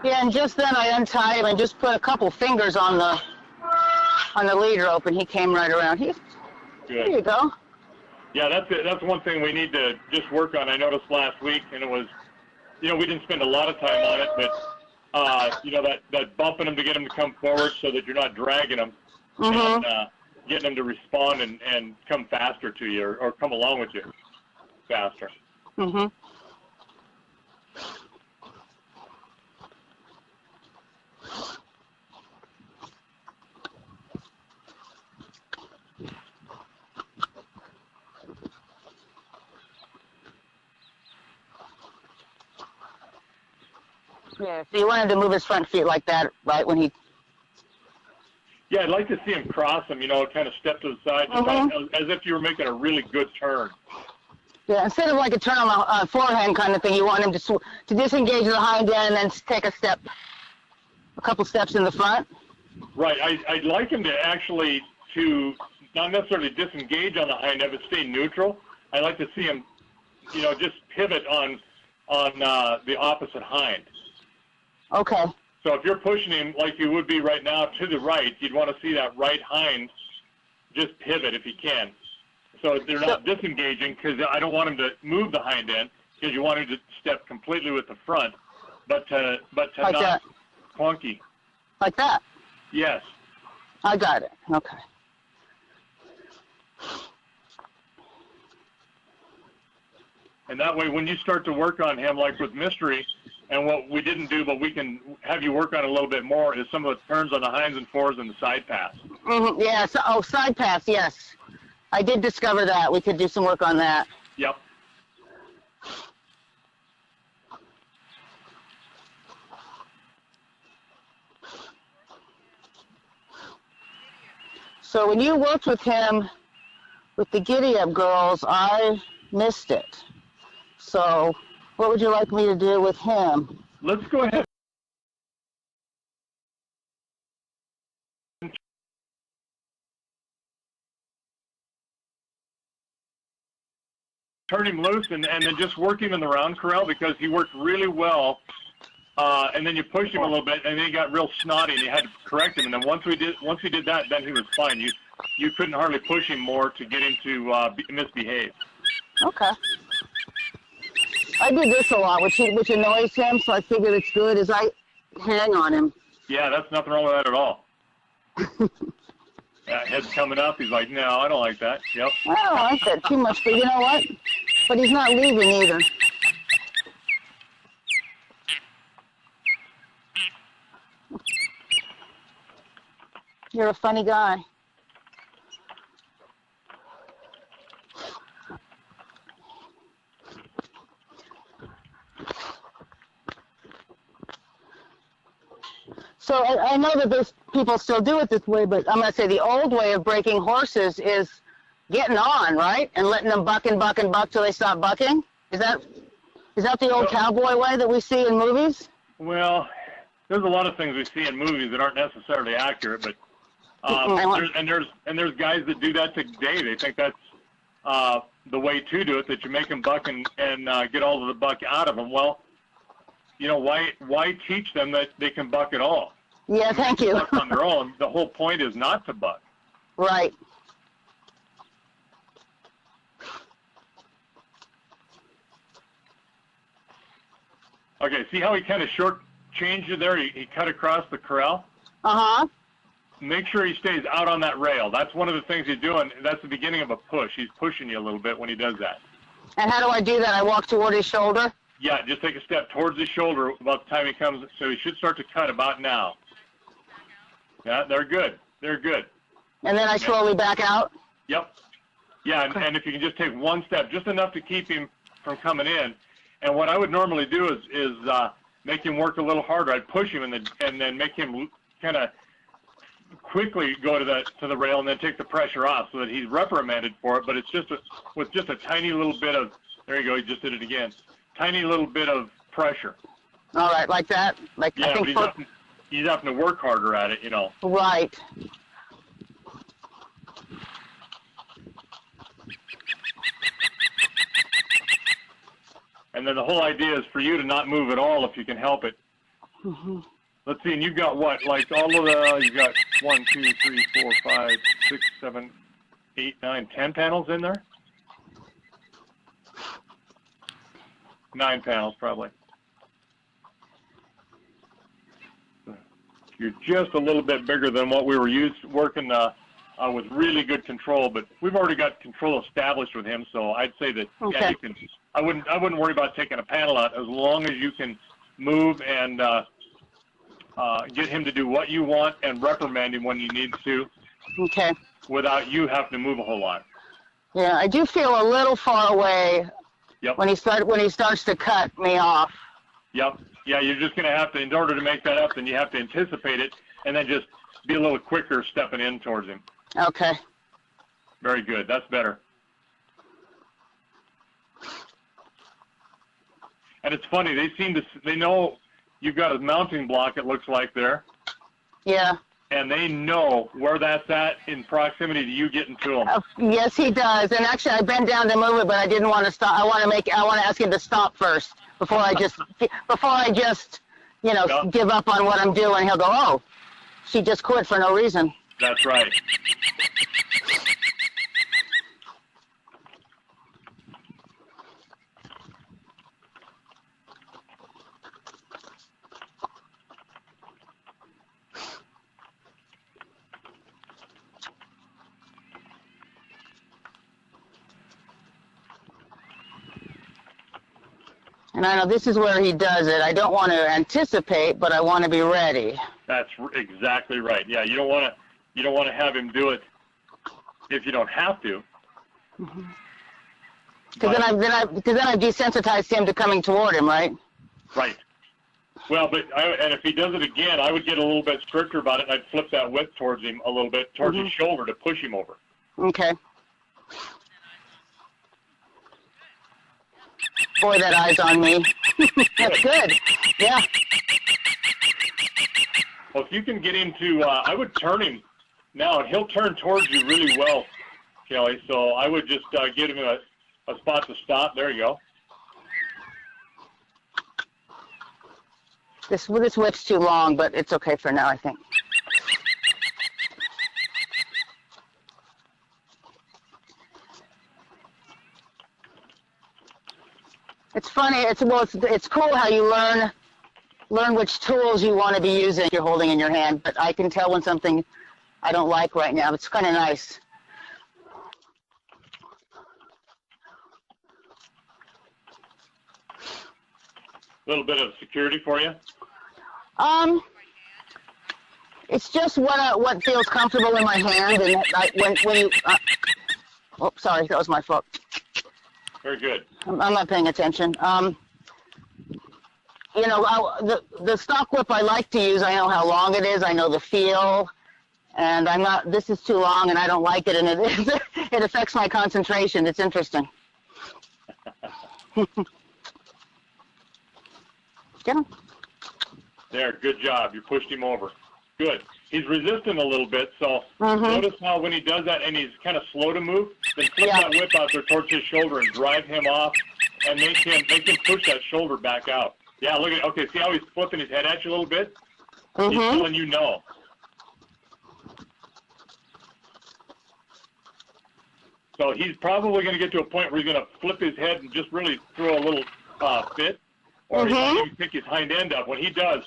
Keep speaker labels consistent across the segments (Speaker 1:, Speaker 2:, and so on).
Speaker 1: Yeah, and just then I untied him and just put a couple fingers on the lead rope, and he came right around. Good. There you go.
Speaker 2: Yeah, that's it. That's one thing we need to just work on. I noticed last week, and it was, we didn't spend a lot of time on it, but that bumping them to get them to come forward so that you're not dragging them, and getting them to respond and come faster to you or come along with you faster.
Speaker 1: Yeah, so you wanted to move his front feet like that, right, when he...
Speaker 2: Yeah, I'd like to see him cross them, kind of step to the side, just as if you were making a really good turn.
Speaker 1: Yeah, instead of like a turn on the forehand kind of thing, you want him to disengage the hind end and then take a couple steps in the front.
Speaker 2: Right. I'd like him to actually not necessarily disengage on the hind end, but stay neutral. I'd like to see him, just pivot on the opposite hind.
Speaker 1: Okay.
Speaker 2: So if you're pushing him like you would be right now to the right, you'd want to see that right hind just pivot if you can. So they're not disengaging, because I don't want him to move the hind end, because you want him to step completely with the front, but to like not that. Clunky.
Speaker 1: Like that?
Speaker 2: Yes.
Speaker 1: I got it. Okay.
Speaker 2: And that way, when you start to work on him, like with Mystery, and what we didn't do, but we can have you work on a little bit more, is some of the turns on the hinds and fours and the side pass.
Speaker 1: Yeah, side pass, yes. I did discover that. We could do some work on that.
Speaker 2: Yep.
Speaker 1: So when you worked with him with the Giddy Up girls, I missed it. So what would you like me to do with him?
Speaker 2: Let's go ahead. Turn him loose and then just work him in the round corral, because he worked really well. And then you pushed him a little bit, and then he got real snotty, and you had to correct him. And then once he did that, then he was fine. You couldn't hardly push him more to get him to misbehave.
Speaker 1: Okay. I do this a lot, which annoys him, so I figured it's good as I hang on him.
Speaker 2: Yeah, that's nothing wrong with that at all. Yeah, head's coming up. He's like, no, I don't like that. Yep.
Speaker 1: I don't like that too much, but you know what? But he's not leaving either. You're a funny guy. So I know that there's people still do it this way, but I'm going to say the old way of breaking horses is getting on, right? And letting them buck and buck and buck till they stop bucking? Is that the old cowboy way that we see in movies?
Speaker 2: Well, there's a lot of things we see in movies that aren't necessarily accurate, but there's guys that do that today. They think that's the way to do it, that you make them buck and get all of the buck out of them. Well, why teach them that they can buck at all?
Speaker 1: Yeah, thank you.
Speaker 2: Buck on their own. The whole point is not to buck.
Speaker 1: Right.
Speaker 2: Okay, see how he kind of short-changed you there? He cut across the corral?
Speaker 1: Uh-huh.
Speaker 2: Make sure he stays out on that rail. That's one of the things he's doing. That's the beginning of a push. He's pushing you a little bit when he does that.
Speaker 1: And how do I do that? I walk toward his shoulder?
Speaker 2: Yeah, just take a step towards his shoulder about the time he comes. So he should start to cut about now. Yeah, they're good. They're good.
Speaker 1: And then I slowly back out?
Speaker 2: Yep. Yeah, and if you can just take one step, just enough to keep him from coming in. And what I would normally do is make him work a little harder. I'd push him and then make him kind of quickly go to the rail and then take the pressure off so that he's reprimanded for it. But it's with just a tiny little bit of, there you go, he just did it again. Tiny little bit of pressure.
Speaker 1: All right, like that?
Speaker 2: Yeah, I think but he's having to work harder at it,
Speaker 1: Right.
Speaker 2: And then the whole idea is for you to not move at all if you can help it. Let's see, and you've got what? Like all of the, you've got 1, 2, 3, 4, 5, 6, 7, 8, 9, 10 panels in there? 9 panels, probably. You're just a little bit bigger than what we were working with really good control, but we've already got control established with him, so I'd say that, yeah, you can, I wouldn't worry about taking a panel out as long as you can move and get him to do what you want and reprimand him when you need to.
Speaker 1: Okay.
Speaker 2: Without you having to move a whole lot.
Speaker 1: Yeah, I do feel a little far away.
Speaker 2: Yep.
Speaker 1: When he starts to cut me off.
Speaker 2: Yep. Yeah, you're just going to have to, in order to make that up, then you have to anticipate it and then just be a little quicker stepping in towards him.
Speaker 1: Okay.
Speaker 2: Very good. That's better. And it's funny, they know you've got a mounting block, it looks like there.
Speaker 1: Yeah.
Speaker 2: And they know where that's at in proximity to you getting to them.
Speaker 1: Yes, he does. And actually, I bent down to move it, but I didn't want to stop. I want to ask him to stop first before I just, give up on what I'm doing. He'll go, oh, she just quit for no reason.
Speaker 2: That's right.
Speaker 1: And I know this is where he does it. I don't want to anticipate, but I want to be ready.
Speaker 2: That's exactly right. Yeah, you don't want to have him do it if you don't have to.
Speaker 1: Because then I've desensitized him to coming toward him, right?
Speaker 2: Right. Well, and if he does it again, I would get a little bit stricter about it, and I'd flip that whip towards him a little bit, towards his shoulder to push him over.
Speaker 1: Okay. Boy, that eye's on me. That's good. Yeah.
Speaker 2: Well, if you can get him to, I would turn him now, and he'll turn towards you really well, Kelly. So I would just give him a spot to stop. There you go.
Speaker 1: This whip's too long, but it's okay for now, I think. It's funny. It's cool how you learn which tools you want to be using. You're holding in your hand, but I can tell when something I don't like right now. It's kind of nice.
Speaker 2: A little bit of security for you.
Speaker 1: It's just what feels comfortable in my hand, and when you. Oh, sorry, that was my fault.
Speaker 2: Very good.
Speaker 1: I'm not paying attention. The stock whip I like to use, I know how long it is, I know the feel, and this is too long and I don't like it, and it affects my concentration. It's interesting. Get him.
Speaker 2: There, good job. You pushed him over. Good. He's resisting a little bit, so notice how when he does that and he's kind of slow to move, then flip that whip out there towards his shoulder and drive him off and make him push that shoulder back out. Yeah, look at, okay, see how he's flipping his head at you a little bit? He's telling you no. So he's probably going to get to a point where he's going to flip his head and just really throw a little fit, or he might even pick his hind end up. When he does,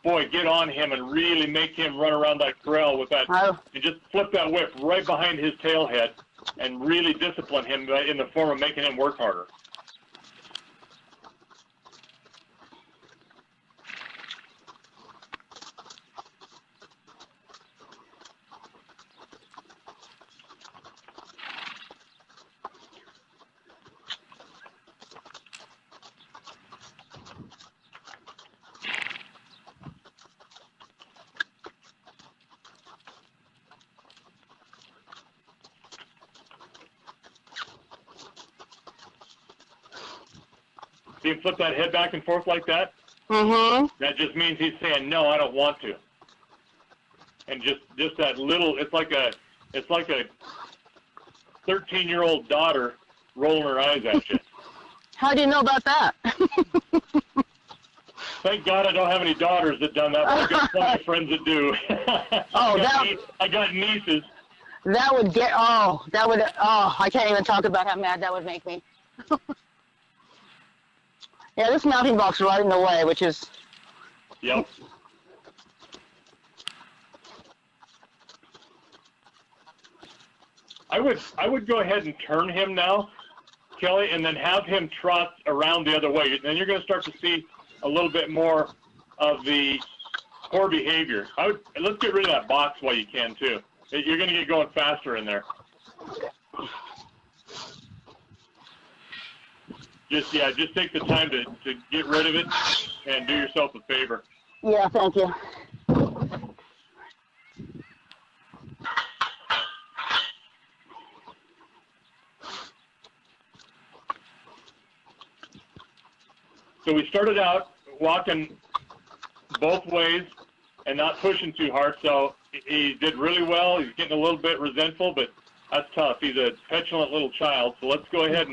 Speaker 2: boy, get on him and really make him run around that corral with that, and just flip that whip right behind his tail head and really discipline him in the form of making him work harder. See him flip that head back and forth like that? That just means he's saying, no, I don't want to. And just that little, it's like a 13-year-old daughter rolling her eyes at you.
Speaker 1: How do you know about that?
Speaker 2: Thank God I don't have any daughters that done that, but I've got plenty of friends that do. I got nieces.
Speaker 1: That would I can't even talk about how mad that would make me. Yeah, this mounting block's right in the way, which is...
Speaker 2: Yep. I would go ahead and turn him now, Kelly, and then have him trot around the other way. Then you're going to start to see a little bit more of the poor behavior. Let's get rid of that box while you can, too. You're going to get going faster in there. Just take the time to get rid of it and do yourself a favor.
Speaker 1: Yeah, thank you.
Speaker 2: So we started out walking both ways and not pushing too hard. So he did really well. He's getting a little bit resentful, but that's tough. He's a petulant little child. So let's go ahead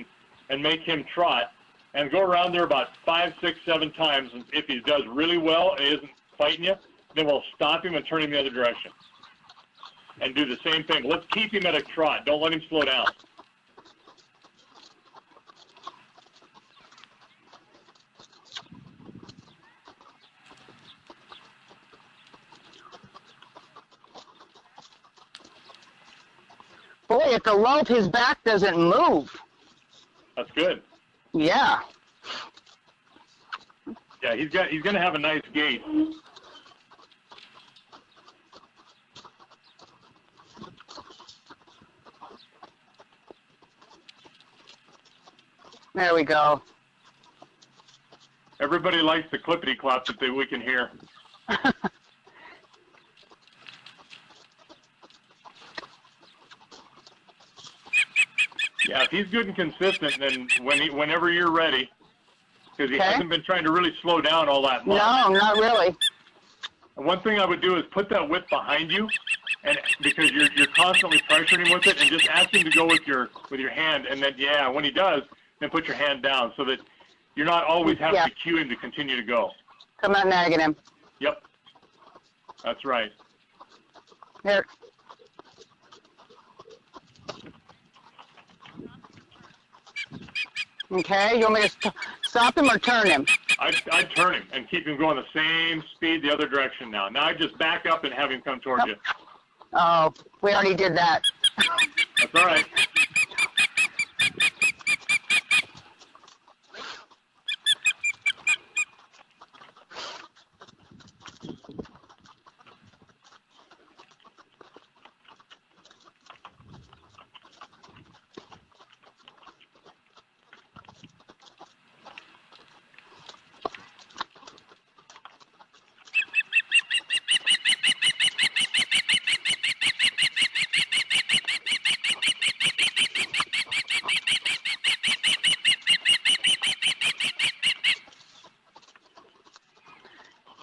Speaker 2: and make him trot and go around there about 5, 6, 7 times. And if he does really well and he isn't fighting you, then we'll stop him and turn him the other direction. And do the same thing. Let's keep him at a trot. Don't let him slow down.
Speaker 1: Boy, at the lope, his back doesn't move.
Speaker 2: That's good.
Speaker 1: Yeah.
Speaker 2: Yeah, he's going to have a nice gait.
Speaker 1: There we go.
Speaker 2: Everybody likes the clippity-clop that we can hear. Yeah, if he's good and consistent, then whenever you're ready, because he hasn't been trying to really slow down all that much.
Speaker 1: No, not really.
Speaker 2: And one thing I would do is put that whip behind you, and because you're constantly pressuring him with it, and just ask him to go with your hand, and then when he does, then put your hand down so that you're not always having to cue him to continue to go.
Speaker 1: Come on, nagging him.
Speaker 2: Yep, that's right.
Speaker 1: Here. Okay, you want me to stop him or turn him?
Speaker 2: I'd turn him and keep him going the same speed the other direction now. Now I'd just back up and have him come towards you.
Speaker 1: Oh, we already did that.
Speaker 2: That's all right.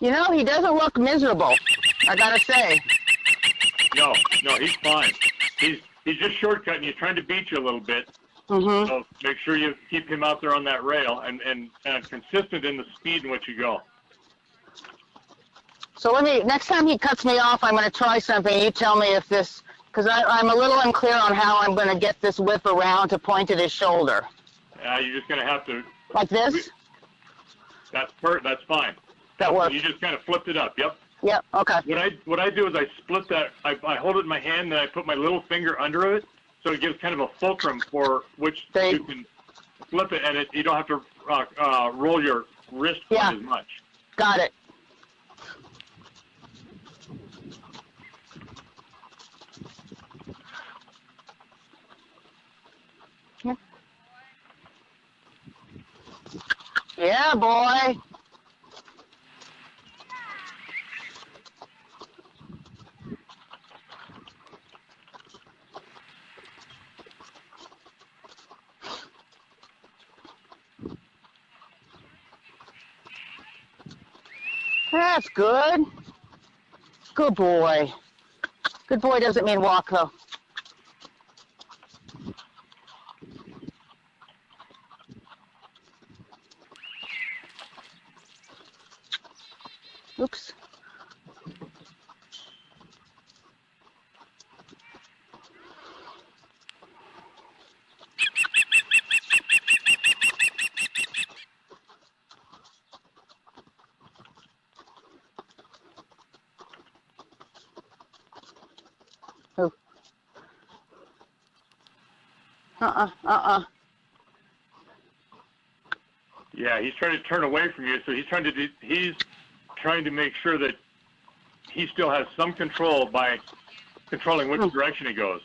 Speaker 1: You know, he doesn't look miserable, I gotta say.
Speaker 2: No, he's fine. He's just shortcutting you, trying to beat you a little bit.
Speaker 1: Mm-hmm.
Speaker 2: So make sure you keep him out there on that rail and consistent in the speed in which you go.
Speaker 1: So next time he cuts me off, I'm going to try something. You tell me if this, because I'm a little unclear on how I'm going to get this whip around to point at his shoulder.
Speaker 2: You're just going to have to.
Speaker 1: Like this?
Speaker 2: That's fine.
Speaker 1: That works.
Speaker 2: You just kind of flipped it up. Yep.
Speaker 1: Yep. Okay.
Speaker 2: What I do is I split that. I hold it in my hand and I put my little finger under it, so it gives kind of a fulcrum for which you can flip it, and you don't have to roll your wrist as much.
Speaker 1: Got it. Yeah, boy. That's good. Good boy. Good boy doesn't mean walk, though. Oops. Oh.
Speaker 2: Yeah, he's trying to turn away from you, so he's trying to make sure that he still has some control by controlling which direction he goes.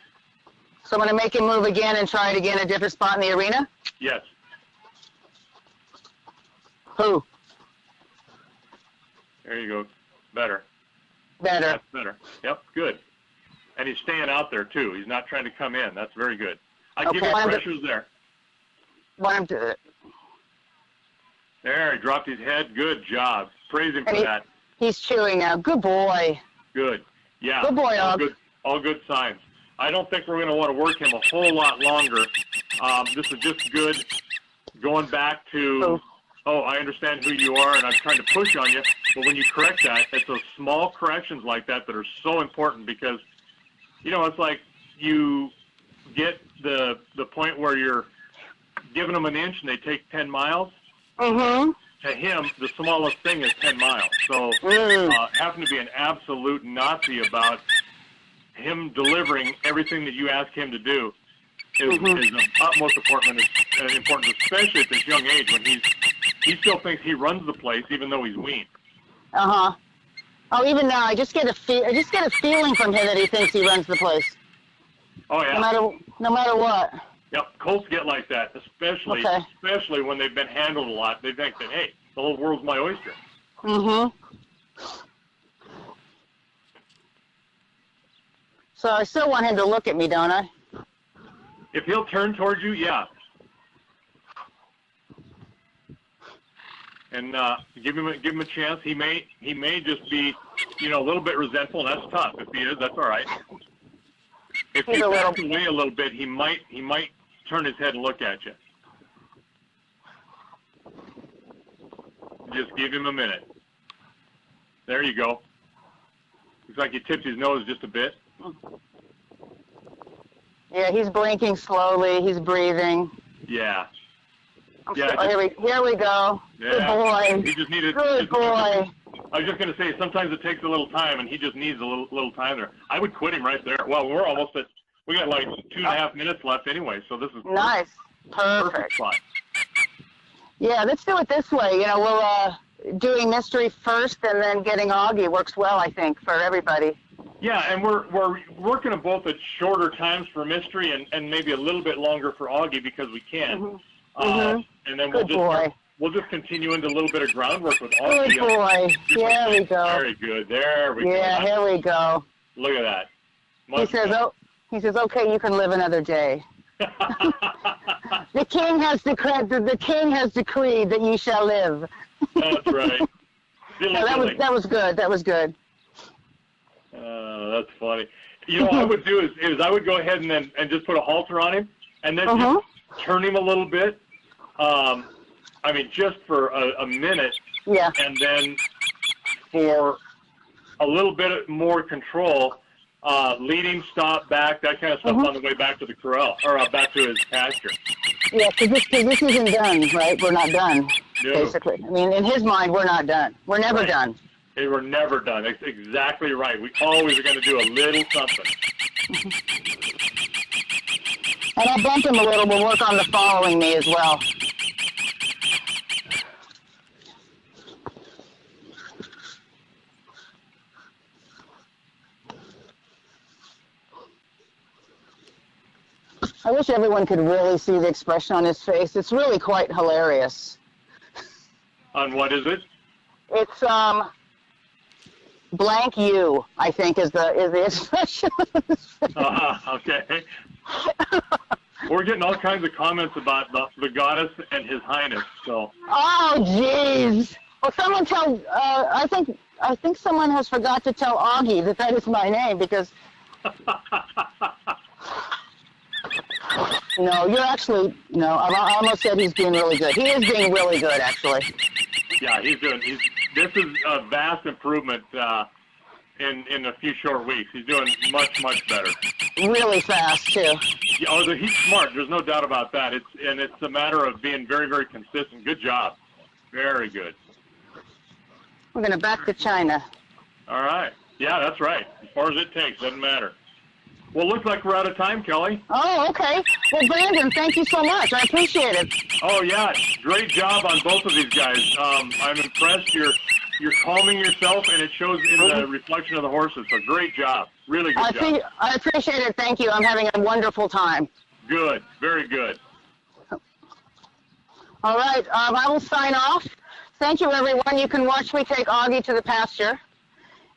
Speaker 1: So I'm going to make him move again and try it again a different spot in the arena?
Speaker 2: Yes.
Speaker 1: Who?
Speaker 2: There you go. Better.
Speaker 1: Better.
Speaker 2: That's better. Yep, good. And he's staying out there, too. He's not trying to come in. That's very good. I give you pressures there.
Speaker 1: Want him to...
Speaker 2: There, he dropped his head. Good job. Praise him for that.
Speaker 1: He's chewing now. Good boy.
Speaker 2: Good. Yeah.
Speaker 1: Good boy, Og.
Speaker 2: All good signs. I don't think we're going to want to work him a whole lot longer. This is just good. Going back to, I understand who you are, and I'm trying to push on you. But when you correct that, it's those small corrections like that that are so important because, it's like you get the point where you're giving them an inch and they take 10 miles.
Speaker 1: Mm-hmm.
Speaker 2: To him, the smallest thing is 10 miles. So having to be an absolute Nazi about him delivering everything that you ask him to do is of utmost importance, especially at this young age when he still thinks he runs the place even though he's weaned.
Speaker 1: Uh-huh. Oh, even now, I just get a feeling from him that he thinks he runs the place.
Speaker 2: Oh yeah.
Speaker 1: No matter what.
Speaker 2: Yep, colts get like that, especially when they've been handled a lot. They think that, hey, the whole world's my oyster.
Speaker 1: Mm-hmm. So I still want him to look at me, don't I?
Speaker 2: If he'll turn towards you, yeah. And give him a chance. He may just be, a little bit resentful, and that's tough. If he is, that's all right. If he backs away a little bit, he might turn his head and look at you. Just give him a minute. There you go. Looks like he tipped his nose just a bit.
Speaker 1: Yeah, he's blinking slowly. He's breathing.
Speaker 2: Yeah.
Speaker 1: Here we go.
Speaker 2: Yeah.
Speaker 1: Good boy.
Speaker 2: He just needed.
Speaker 1: Good boy.
Speaker 2: I was just going to say, sometimes it takes a little time, and he just needs a little time there. I would quit him right there. Well, we're almost at. We got like 2.5 minutes left anyway, so this is
Speaker 1: nice.
Speaker 2: Perfect spot.
Speaker 1: Yeah, let's do it this way. We'll doing mystery first, and then getting Augie works well, I think, for everybody.
Speaker 2: Yeah, and we're working them both at shorter times for mystery, and maybe a little bit longer for Augie because we can. And then we'll just continue into a little bit of groundwork with Augie.
Speaker 1: Good boy. There we go.
Speaker 2: Very good. There we go.
Speaker 1: Yeah, here we go.
Speaker 2: Look at that.
Speaker 1: He says, okay, you can live another day. The king has decreed that you shall live.
Speaker 2: That's right.
Speaker 1: That was good. That was good.
Speaker 2: That's funny. What I would do is I would go ahead and just put a halter on him and then just turn him a little bit. Just for a minute.
Speaker 1: Yeah.
Speaker 2: And then for a little bit more control, lead him, stop, back, that kind of stuff on the way back to the corral, or back to his pasture.
Speaker 1: Yeah, because this isn't done, right? We're not done,
Speaker 2: no.
Speaker 1: Basically. In his mind, we're not done. We're never done.
Speaker 2: Hey, we're never done. That's exactly right. We always are going to do a little something.
Speaker 1: And I'll bump him a little. We'll work on the following me as well. I wish everyone could really see the expression on his face. It's really quite hilarious.
Speaker 2: On what is it?
Speaker 1: It's blank you, I think, is the expression.
Speaker 2: Okay. We're getting all kinds of comments about the goddess and his highness. So.
Speaker 1: Oh, jeez. Well, someone tell. I think someone has forgot to tell Augie that is my name because. No, you're actually, no, I almost said he's being really good. He is being really good, actually.
Speaker 2: Yeah, he's this is a vast improvement in a few short weeks. He's doing much better.
Speaker 1: Really fast too.
Speaker 2: Yeah, oh, he's smart. There's no doubt about that. It's a matter of being very consistent. Good job. Very good.
Speaker 1: We're gonna back to China.
Speaker 2: All right. Yeah, that's right. As far as it takes, doesn't matter. Well, looks like we're out of time, Kelly.
Speaker 1: Oh, okay. Well, Brandon, thank you so much. I appreciate it.
Speaker 2: Oh yeah, great job on both of these guys. I'm impressed. You're calming yourself, and it shows in the reflection of the horses. So great job. Really good job.
Speaker 1: I appreciate it. Thank you. I'm having a wonderful time.
Speaker 2: Good. Very good.
Speaker 1: All right. I will sign off. Thank you, everyone. You can watch me take Augie to the pasture.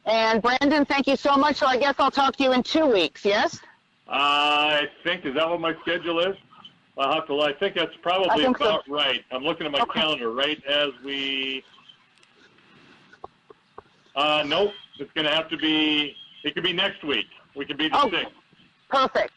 Speaker 1: And Brandon, thank you so much. So I guess I'll talk to you in 2 weeks, yes?
Speaker 2: I think, is that what my schedule is? I'll have to, I think that's probably about right. I'm looking at my calendar right as we, nope, it's going to have to be, it could be next week. We could be the 6th.
Speaker 1: Perfect.